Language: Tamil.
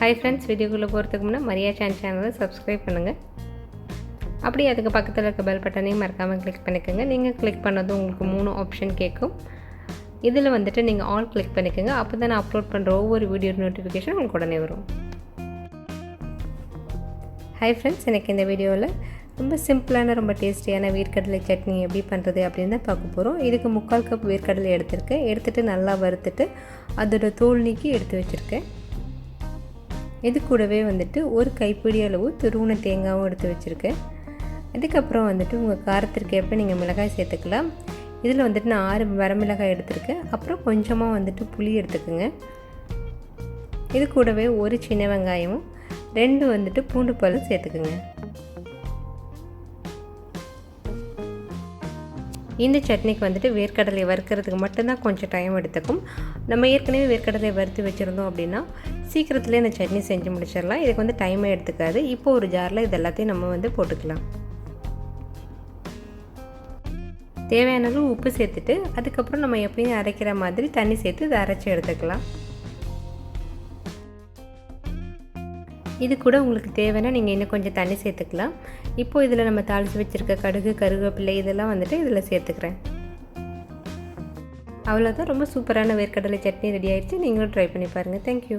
ஹாய் ஃப்ரெண்ட்ஸ், வீடியோக்குள்ளே போகிறதுக்கு முன்னே மரியா சேனலை சப்ஸ்கிரைப் பண்ணுங்கள். அப்படியே அதுக்கு பக்கத்தில் இருக்க பெல் பட்டனையும் மறக்காமல் கிளிக் பண்ணிக்கோங்க. நீங்கள் கிளிக் பண்ணதும் உங்களுக்கு 3 ஆப்ஷன் கேட்கும். இதில் வந்துட்டு நீங்கள் ஆல் கிளிக் பண்ணிக்கோங்க. அப்போ தான் நான் அப்லோட் பண்ணுற ஒவ்வொரு வீடியோ நோட்டிஃபிகேஷன் உங்களுக்கு உடனே வரும். ஹாய் ஃப்ரெண்ட்ஸ், எனக்கு இந்த வீடியோவில் ரொம்ப சிம்பிளான ரொம்ப டேஸ்டியான வேர்க்கடலை சட்னி எப்படி பண்ணுறது அப்படின்னு தான் பார்க்க போகிறோம். இதுக்கு 3/4 கப் வேர்க்கடலை எடுத்துகிட்டு நல்லா வறுத்துட்டு அதோட தோல் நீக்கி எடுத்து வச்சுருக்கேன். இது கூடவே வந்துட்டு ஒரு கைப்பிடி அளவு துருவின தேங்காயும் எடுத்து வச்சுருக்கேன். இதுக்கப்புறம் வந்துட்டு உங்கள் காரத்திற்கு ஏற்ப நீங்கள் மிளகாய் சேர்த்துக்கலாம். இதில் வந்துட்டு நான் 6 வரமிளகாய் எடுத்திருக்கேன். அப்புறம் கொஞ்சமாக வந்துட்டு புளி எடுத்துக்கோங்க. இது கூடவே ஒரு சின்ன வெங்காயமும் 2 வந்துட்டு பூண்டு பல்லும் சேர்த்துக்குங்க. இந்த சட்னிக்கு வந்துட்டு வேர்க்கடலை வறுக்கிறதுக்கு மட்டும்தான் கொஞ்சம் டைம் எடுத்துக்கும். நம்ம ஏற்கனவே வேர்க்கடலை வறுத்து வச்சுருந்தோம் அப்படின்னா சீக்கிரத்துலேயே இந்த சட்னி செஞ்சு முடிச்சிடலாம். இதுக்கு வந்து டைமே எடுத்துக்காது. இப்போ ஒரு ஜாரில் இது எல்லாத்தையும் நம்ம வந்து போட்டுக்கலாம். தேவையான அளவு உப்பு சேர்த்துட்டு அதுக்கப்புறம் நம்ம எப்பயும் அரைக்கிற மாதிரி தண்ணி சேர்த்து இதை அரைச்சி எடுத்துக்கலாம். இது கூட உங்களுக்கு தேவைன்னா நீங்கள் இன்னும் கொஞ்சம் தண்ணி சேர்த்துக்கலாம். இப்போது இதில் நம்ம தாளித்து வச்சுருக்க கடுகு, கருவேப்பிலை இதெல்லாம் வந்துட்டு இதில் சேர்த்துக்கிறேன். அவ்வளோதான், ரொம்ப சூப்பரான வேர்க்கடலை சட்னி ரெடி ஆகிடுச்சு. நீங்களும் ட்ரை பண்ணி பாருங்கள். தேங்க்யூ.